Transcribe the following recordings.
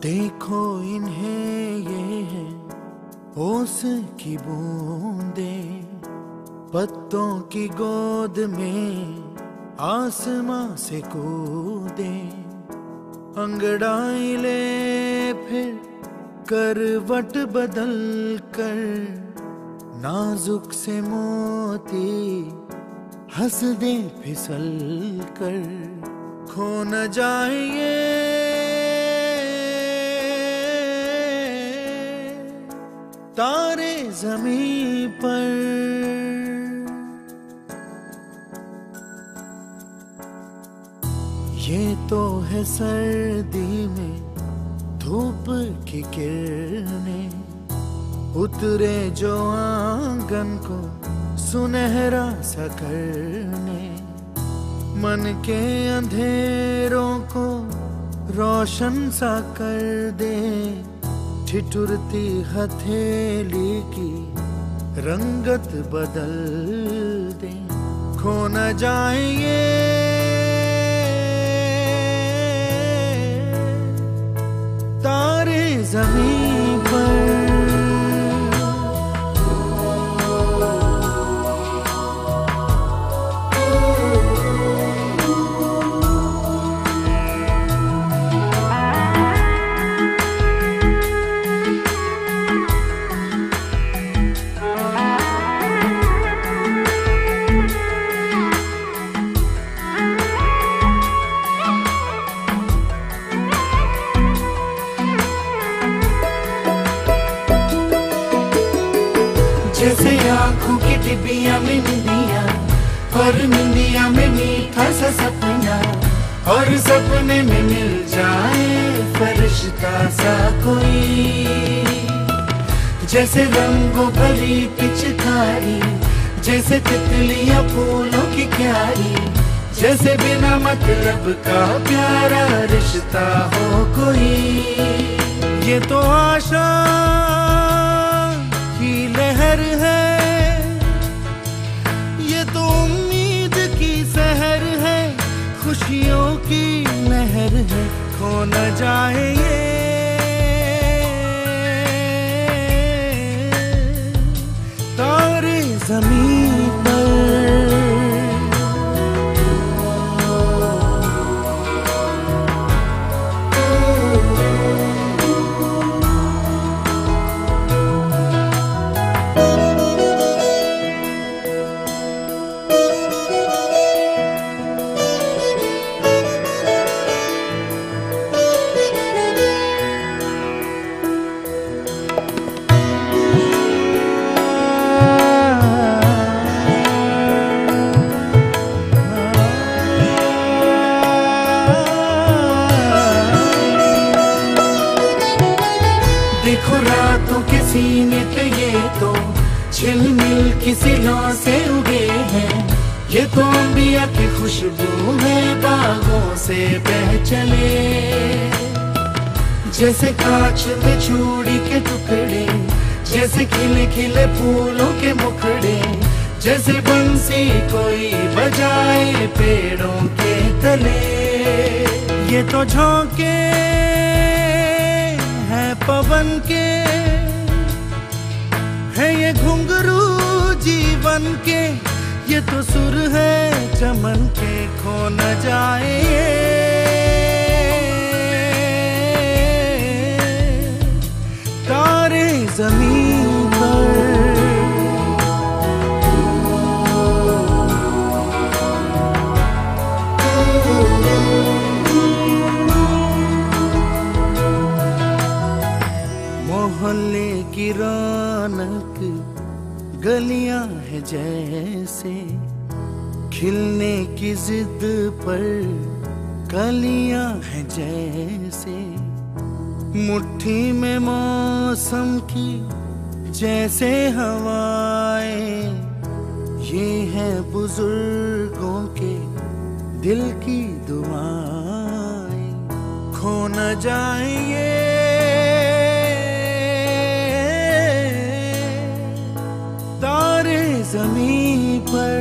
देखो इन्हें, ये है ओस की बूंदें, पत्तों की गोद में आसमां से कूदे, अंगड़ाई ले फिर करवट बदल कर, नाजुक से मोती हंस दे फिसल कर, खो न जाए ये तारे ज़मीं पर। ये तो है सर्दी में धूप की किरणें, उतरे जो आंगन को सुनहरा सा करने, मन के अंधेरों को रोशन सा कर दे, ठिठुरती हथेली की रंगत बदल दे, खो न जाए ये तारे ज़मीं पर। जैसे आँखों की डिबिया में निंदिया, और निंदिया में मीठा सा सपना, और सपने में मिल जाए फरिश्ता सा कोई। जैसे रंगों भरी पिचकारी, जैसे तितलियां फूलों की क्यारी, जैसे बिना मतलब का प्यारा रिश्ता हो कोई। ये तो आशा की लहर है, ये तो उम्मीद की सहर है, खुशियों की लहर है, खो न जाए ये तारे ज़मीं पर। देखो रातों के सीने पे ये तो झिलमिल किसी लौ से उगे हैं, ये तो अंबिया की खुशबू है बागों से बह चले। जैसे कांच में चूड़ी के टुकड़े, जैसे खिले खिले फूलों के मुखड़े, जैसे बंसी कोई बजाए पेड़ों के तले। ये तो झोंके हैं पवन के, है ये घुंघरू जीवन के, ये तो सुर है चमन के, खो न जाए तारे जमीन पर। मोहल्ले की रौनक गलियां है जैसे, खिलने की जिद पर कलियां है जैसे, मुट्ठी में मौसम की जैसे हवाएं, ये है बुजुर्गों के दिल की दुआएं, खो न जाए ये तारे ज़मीं पर।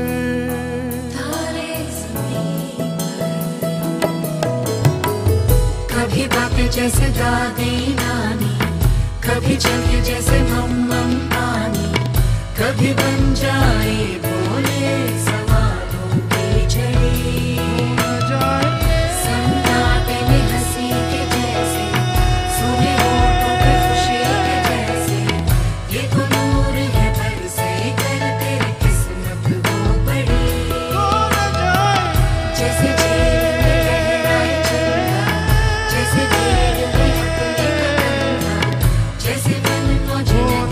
तारे ज़मीं पर। कभी बातें जैसे दादी नानी, कभी चलके जैसे मम्मम पानी, कभी बन जाए बोले सवालों की झड़ी, सन्नाटे में हंसी के जैसे, सुने होठों पे खुशी के जैसे, ये तो नूर है बरसे कर तेरी किस्मत वो बड़ी। जैसे झील में गहराई चलना, जैसे झील में अपने कदम, जैसे मन मौजूद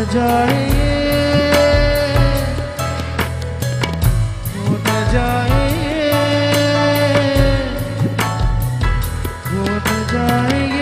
जाए हो न जाए हो न जाए।